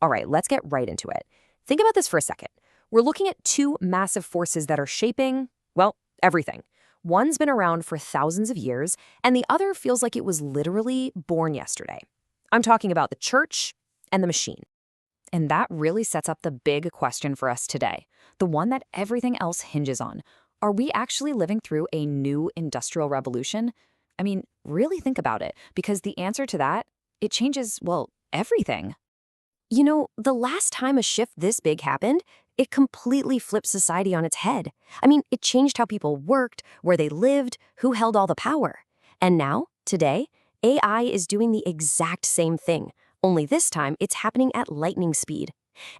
All right, let's get right into it. Think about this for a second. We're looking at two massive forces that are shaping, well, everything. One's been around for thousands of years, and the other feels like it was literally born yesterday. I'm talking about the church and the machine. And that really sets up the big question for us today, the one that everything else hinges on. Are we actually living through a new industrial revolution? I mean, really think about it, because the answer to that, it changes, well, everything. You know, the last time a shift this big happened, it completely flipped society on its head. I mean, it changed how people worked, where they lived, who held all the power. And now, today, AI is doing the exact same thing, only this time it's happening at lightning speed.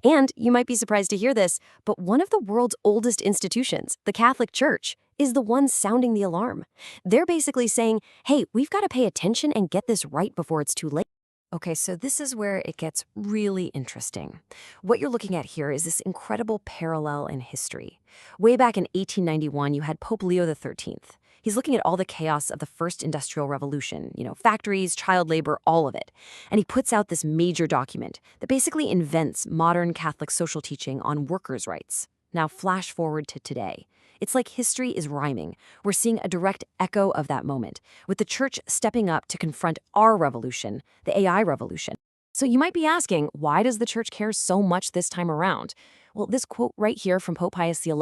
And you might be surprised to hear this, but one of the world's oldest institutions, the Catholic Church, is the one sounding the alarm. They're basically saying, hey, we've got to pay attention and get this right before it's too late. Okay, so this is where it gets really interesting. What you're looking at here is this incredible parallel in history. Way back in 1891, you had Pope Leo XIII. He's looking at all the chaos of the first industrial revolution, factories, child labor, all of it. And he puts out this major document that basically invents modern Catholic social teaching on workers' rights. Now, flash forward to today. It's like history is rhyming. We're seeing a direct echo of that moment, with the church stepping up to confront our revolution, the AI revolution. So you might be asking, why does the church care so much this time around? Well, this quote right here from Pope Pius XI,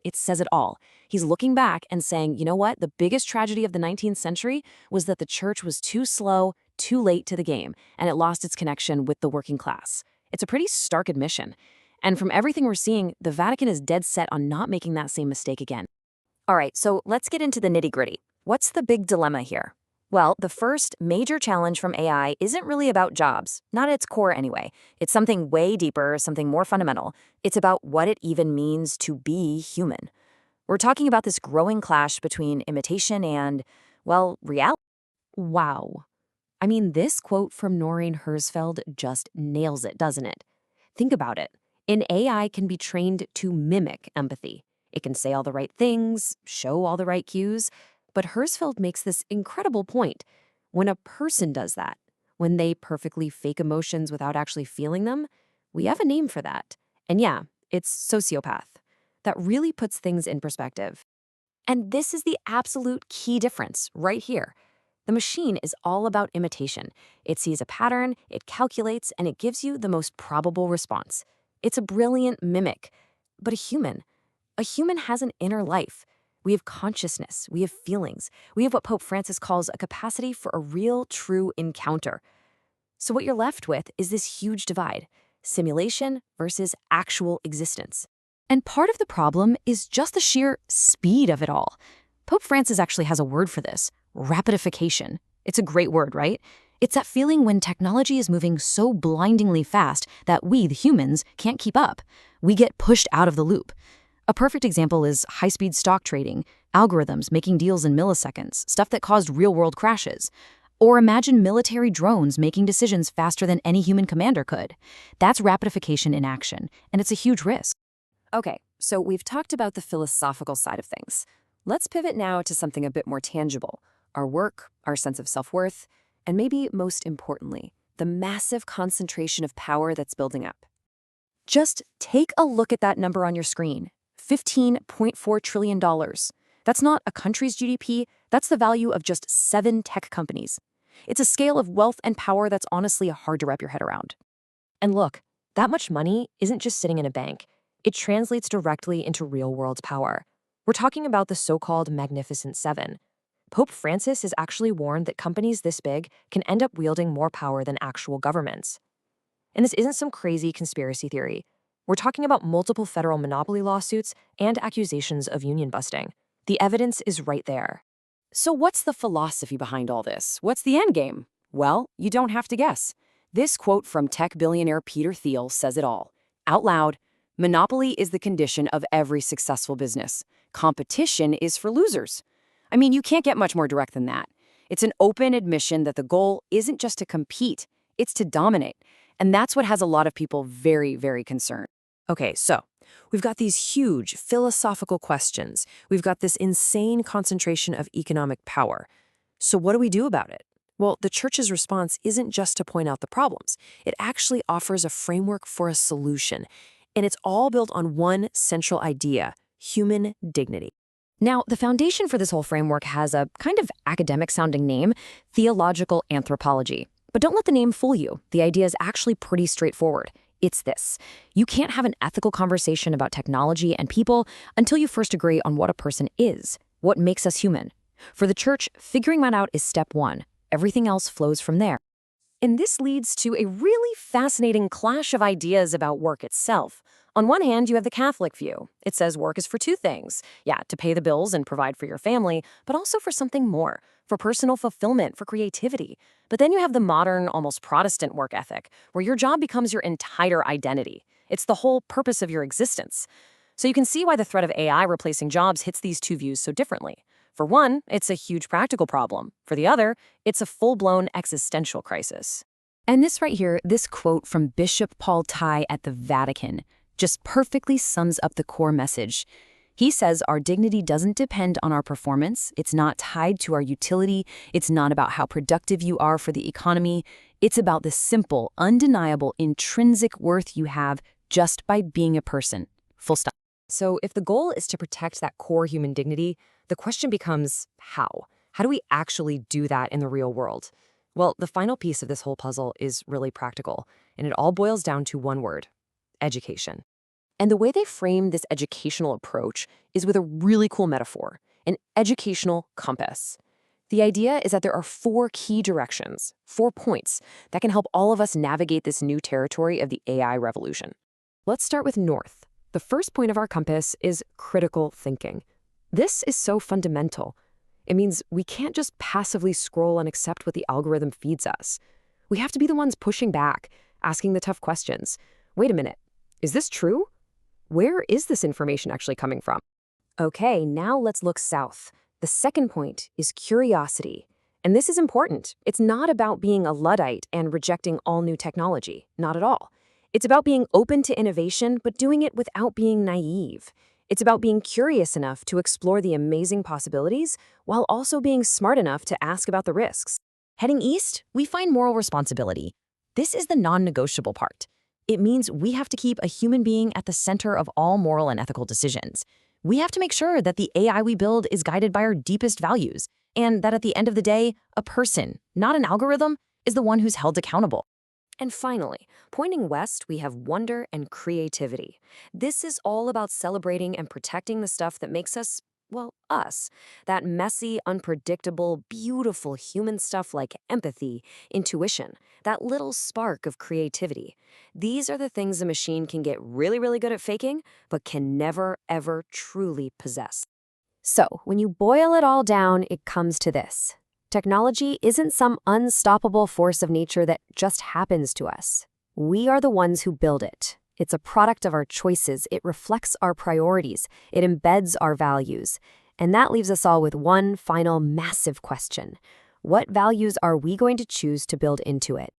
it says it all. He's looking back and saying, you know what? The biggest tragedy of the 19th century was that the church was too slow, too late to the game, and it lost its connection with the working class. It's a pretty stark admission. And from everything we're seeing, the Vatican is dead set on not making that same mistake again. All right, so let's get into the nitty-gritty. What's the big dilemma here? Well, the first major challenge from AI isn't really about jobs, not at its core anyway. It's something way deeper, something more fundamental. It's about what it even means to be human. We're talking about this growing clash between imitation and, well, reality. Wow. I mean, this quote from Noreen Herzfeld just nails it, doesn't it? Think about it. An AI can be trained to mimic empathy. It can say all the right things, show all the right cues, but Herzfeld makes this incredible point. When a person does that, when they perfectly fake emotions without actually feeling them, we have a name for that. And yeah, it's sociopath. That really puts things in perspective. And this is the absolute key difference right here. The machine is all about imitation. It sees a pattern, it calculates, and it gives you the most probable response. It's a brilliant mimic. But a human has an inner life. We have consciousness, we have feelings, we have what Pope Francis calls a capacity for a real, true encounter. So what you're left with is this huge divide, simulation versus actual existence. And part of the problem is just the sheer speed of it all. Pope Francis actually has a word for this, rapidification. It's a great word, right? It's that feeling when technology is moving so blindingly fast that we, the humans, can't keep up. We get pushed out of the loop. A perfect example is high-speed stock trading, algorithms making deals in milliseconds, stuff that caused real-world crashes. Or imagine military drones making decisions faster than any human commander could. That's rapidification in action, and it's a huge risk. Okay, so we've talked about the philosophical side of things. Let's pivot now to something a bit more tangible. Our work, our sense of self-worth, and maybe most importantly, the massive concentration of power that's building up. Just take a look at that number on your screen, $15.4 trillion. That's not a country's GDP, that's the value of just 7 tech companies. It's a scale of wealth and power that's honestly hard to wrap your head around. And look, that much money isn't just sitting in a bank. It translates directly into real-world power. We're talking about the so-called Magnificent Seven. Pope Francis has actually warned that companies this big can end up wielding more power than actual governments. And this isn't some crazy conspiracy theory. We're talking about multiple federal monopoly lawsuits and accusations of union busting. The evidence is right there. So what's the philosophy behind all this? What's the end game? Well, you don't have to guess. This quote from tech billionaire Peter Thiel says it all. Out loud, monopoly is the condition of every successful business. Competition is for losers. I mean, you can't get much more direct than that. It's an open admission that the goal isn't just to compete, it's to dominate. And that's what has a lot of people very, very concerned. Okay, so we've got these huge philosophical questions. We've got this insane concentration of economic power. So what do we do about it? Well, the church's response isn't just to point out the problems. It actually offers a framework for a solution. And it's all built on one central idea: human dignity. Now, the foundation for this whole framework has a kind of academic-sounding name: theological anthropology. But don't let the name fool you. The idea is actually pretty straightforward. It's this: you can't have an ethical conversation about technology and people until you first agree on what a person is, what makes us human. For the church, figuring that out is step one. Everything else flows from there. And this leads to a really fascinating clash of ideas about work itself. On one hand, you have the Catholic view. It says work is for two things. Yeah, to pay the bills and provide for your family, but also for something more, for personal fulfillment, for creativity. But then you have the modern, almost Protestant work ethic, where your job becomes your entire identity. It's the whole purpose of your existence. So you can see why the threat of AI replacing jobs hits these two views so differently. For one, it's a huge practical problem. For the other, it's a full-blown existential crisis. And this right here, this quote from Bishop Paul Ty at the Vatican, just perfectly sums up the core message. He says our dignity doesn't depend on our performance. It's not tied to our utility. It's not about how productive you are for the economy. It's about the simple, undeniable, intrinsic worth you have just by being a person. Full stop. So if the goal is to protect that core human dignity, the question becomes how? How do we actually do that in the real world? Well, the final piece of this whole puzzle is really practical, and it all boils down to one word: education. And the way they frame this educational approach is with a really cool metaphor: an educational compass. The idea is that there are 4 key directions, 4 points, that can help all of us navigate this new territory of the AI revolution. Let's start with north. The first point of our compass is critical thinking. This is so fundamental. It means we can't just passively scroll and accept what the algorithm feeds us. We have to be the ones pushing back, asking the tough questions. Wait a minute, is this true? Where is this information actually coming from? Okay, now let's look south. The second point is curiosity. And this is important. It's not about being a Luddite and rejecting all new technology. Not at all. It's about being open to innovation, but doing it without being naive. It's about being curious enough to explore the amazing possibilities while also being smart enough to ask about the risks. Heading east, we find moral responsibility. This is the non-negotiable part. It means we have to keep a human being at the center of all moral and ethical decisions. We have to make sure that the AI we build is guided by our deepest values, and that at the end of the day, a person, not an algorithm, is the one who's held accountable. And finally, pointing west, we have wonder and creativity. This is all about celebrating and protecting the stuff that makes us, well, us. That messy, unpredictable, beautiful human stuff like empathy, intuition, that little spark of creativity. These are the things a machine can get really, really good at faking, but can never, ever truly possess. So, when you boil it all down, it comes to this. Technology isn't some unstoppable force of nature that just happens to us. We are the ones who build it. It's a product of our choices. It reflects our priorities. It embeds our values. And that leaves us all with one final massive question. What values are we going to choose to build into it?